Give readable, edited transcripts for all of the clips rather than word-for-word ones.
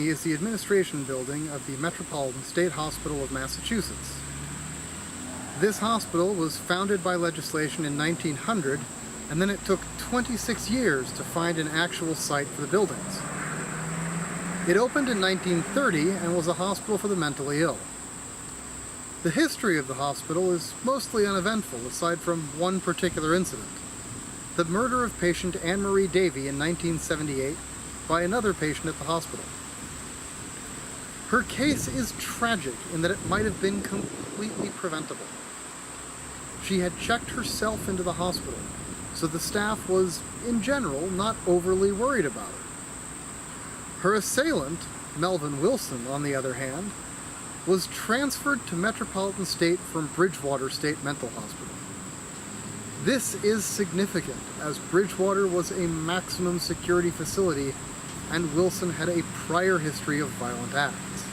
me is the administration building of the Metropolitan State Hospital of Massachusetts. This hospital was founded by legislation in 1900, and then it took 26 years to find an actual site for the buildings. It opened in 1930 and was a hospital for the mentally ill. The history of the hospital is mostly uneventful, aside from one particular incident: the murder of patient Anne Marie Davy in 1978 by another patient at the hospital. Her case is tragic in that it might have been completely preventable. She had checked herself into the hospital, so the staff was, in general, not overly worried about her. Her assailant, Melvin Wilson, on the other hand, was transferred to Metropolitan State from Bridgewater State Mental Hospital. This is significant, as Bridgewater was a maximum security facility and Wilson had a prior history of violent acts.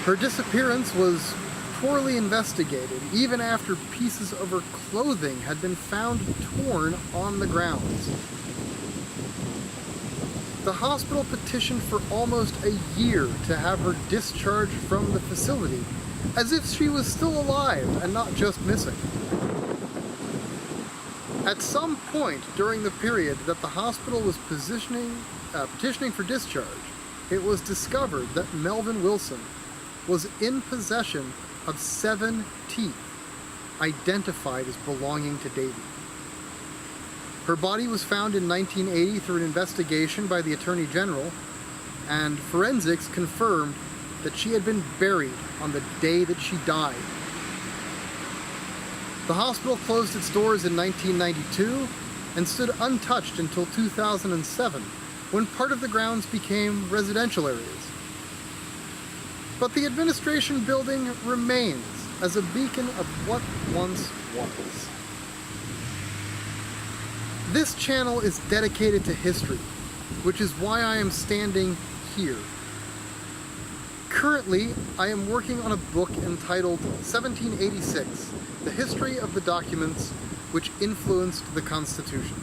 Her disappearance was poorly investigated, even after pieces of her clothing had been found torn on the grounds. The hospital petitioned for almost a year to have her discharged from the facility, as if she was still alive and not just missing. At some point during the period that the hospital was petitioning for discharge, it was discovered that Melvin Wilson was in possession of 7 teeth, identified as belonging to Davy. Her body was found in 1980 through an investigation by the Attorney General, and forensics confirmed that she had been buried on the day that she died. The hospital closed its doors in 1992 and stood untouched until 2007, when part of the grounds became residential areas. But the administration building remains as a beacon of what once was. This channel is dedicated to history, which is why I am standing here. Currently, I am working on a book entitled 1786, The History of the Documents Which Influenced the Constitution.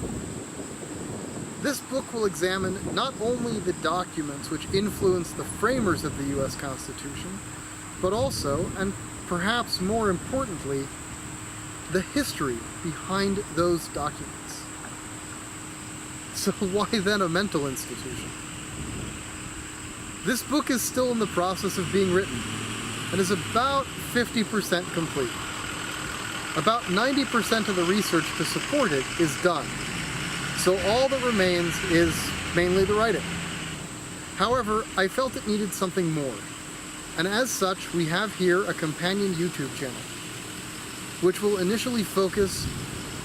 This book will examine not only the documents which influenced the framers of the U.S. Constitution, but also, and perhaps more importantly, the history behind those documents. So why then a mental institution? This book is still in the process of being written and is about 50% complete. About 90% of the research to support it is done, so all that remains is mainly the writing. However, I felt it needed something more, and as such we have here a companion YouTube channel, which will initially focus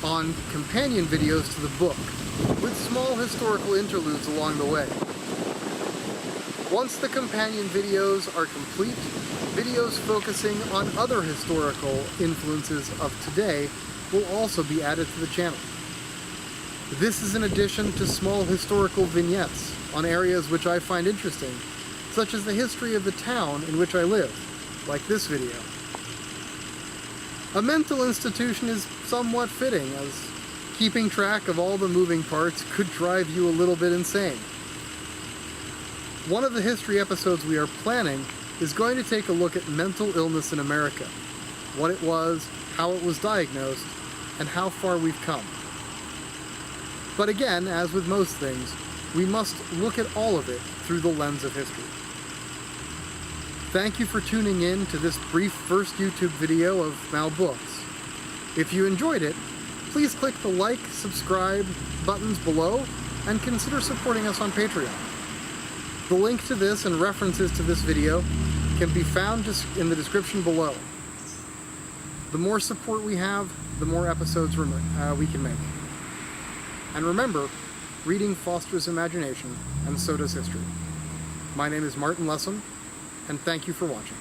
on companion videos to the book, with small historical interludes along the way. Once the companion videos are complete, videos focusing on other historical influences of today will also be added to the channel. This is in addition to small historical vignettes on areas which I find interesting, such as the history of the town in which I live, like this video. A mental institution is somewhat fitting, as keeping track of all the moving parts could drive you a little bit insane. One of the history episodes we are planning is going to take a look at mental illness in America, what it was, how it was diagnosed, and how far we've come. But again, as with most things, we must look at all of it through the lens of history. Thank you for tuning in to this brief first YouTube video of Mal Books. If you enjoyed it, please click the like, subscribe buttons below, and consider supporting us on Patreon. The link to this and references to this video can be found in the description below. The more support we have, the more episodes we can make. And remember, reading fosters imagination, and so does history. My name is Martin Lessem, and thank you for watching.